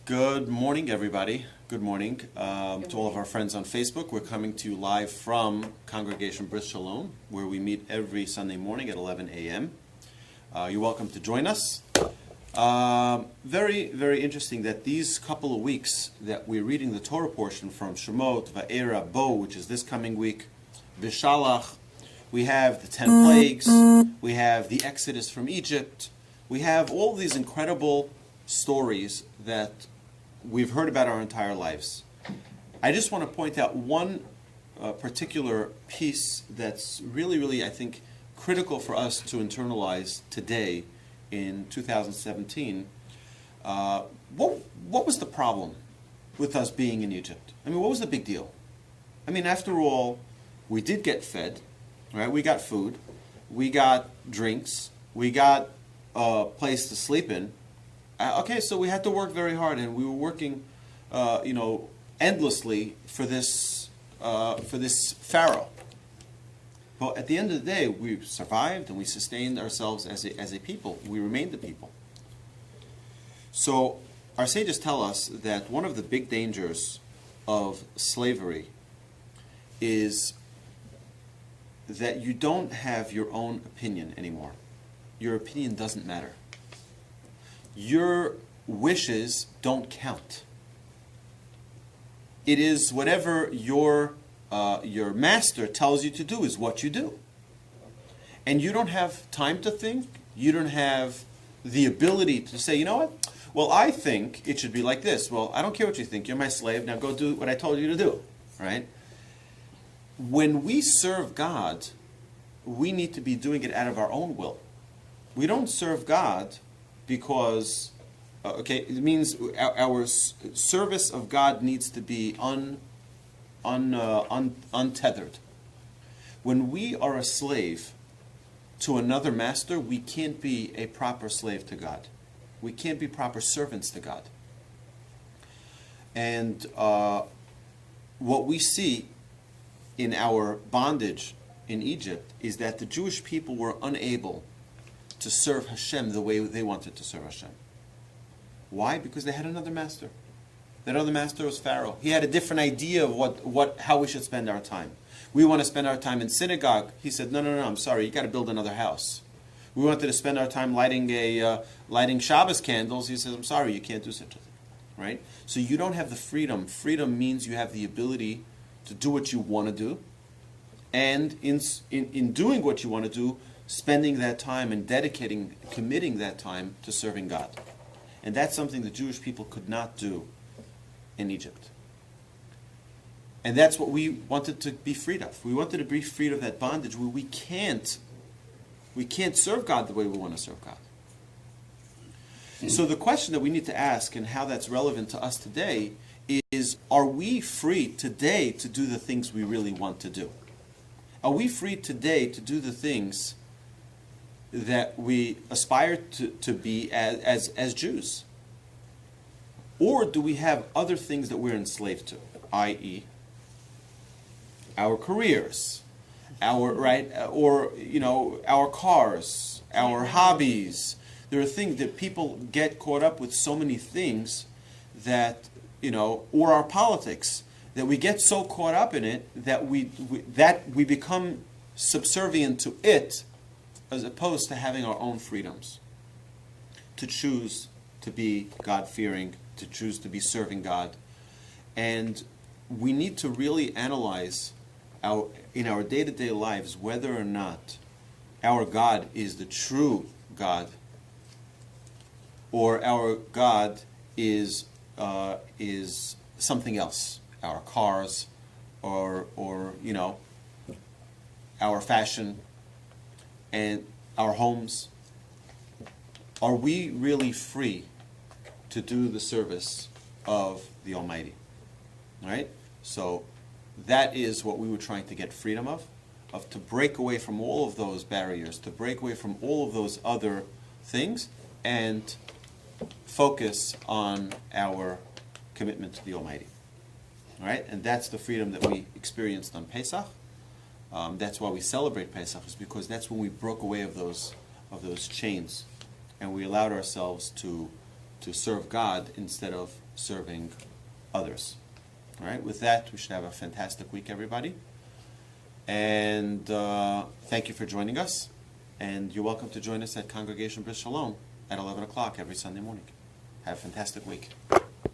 Good morning, everybody. Good morning to all of our friends on Facebook. We're coming to you live from Congregation Brith Shalom, where we meet every Sunday morning at 11 a.m. You're welcome to join us. Very, very interesting that these couple of weeks that we're reading the Torah portion from Shemot, Va'era, Bo, which is this coming week, Vishalach, we have the 10 plagues, we have the Exodus from Egypt, we have all these incredible stories that we've heard about our entire lives. I just want to point out one particular piece that's really, I think, critical for us to internalize today in 2017. What was the problem with us being in Egypt? I mean, what was the big deal? I mean, after all, we did get fed, right? We got food, we got drinks, we got a place to sleep in. Okay, so we had to work very hard, and we were working, endlessly for this Pharaoh. But at the end of the day, we survived and we sustained ourselves as a people. We remained a people. So our sages tell us that one of the big dangers of slavery is that you don't have your own opinion anymore. Your opinion doesn't matter. Your wishes don't count. It is whatever your master tells you to do is what you do. And you don't have time to think. You don't have the ability to say, you know what? Well, I think it should be like this. Well, I don't care what you think. You're my slave. Now go do what I told you to do. Right? When we serve God, we need to be doing it out of our own will. We don't serve God because, it means our service of God needs to be untethered. When we are a slave to another master, we can't be a proper slave to God. We can't be proper servants to God. And what we see in our bondage in Egypt is that the Jewish people were unable to serve Hashem the way they wanted to serve Hashem. Why? Because they had another master. That other master was Pharaoh. He had a different idea of how we should spend our time. We want to spend our time in synagogue. He said, no, I'm sorry, you got to build another house. We wanted to spend our time lighting Shabbos candles. He says, I'm sorry, you can't do such a thing. Right? So you don't have the freedom. Freedom means you have the ability to do what you want to do. And in doing what you want to do, spending that time and committing that time to serving God. And that's something the Jewish people could not do in Egypt. And that's what we wanted to be freed of. We wanted to be freed of that bondage where we can't serve God the way we want to serve God. So the question that we need to ask, and how that's relevant to us today, is, are we free today to do the things we really want to do? Are we free today to do the things that we aspire to be as Jews? Or do we have other things that we're enslaved to, i.e., our careers, our cars, our hobbies? There are things that people get caught up with, so many things that, or our politics, that we get so caught up in it that we become subservient to it, as opposed to having our own freedoms, to choose to be God-fearing, to choose to be serving God. And we need to really analyze in our day-to-day lives whether or not our God is the true God, or our God is something else, our cars, or our fashion, and our homes. Are we really free to do the service of the Almighty? All right? So that is what we were trying to get freedom of to break away from all of those barriers, to break away from all of those other things, and focus on our commitment to the Almighty. All right? And that's the freedom that we experienced on Pesach. That's why we celebrate Pesach, is because that's when we broke away of those chains, and we allowed ourselves to serve God instead of serving others. All right, with that, we should have a fantastic week, everybody. And thank you for joining us. And you're welcome to join us at Congregation Brith Shalom at 11 o'clock every Sunday morning. Have a fantastic week.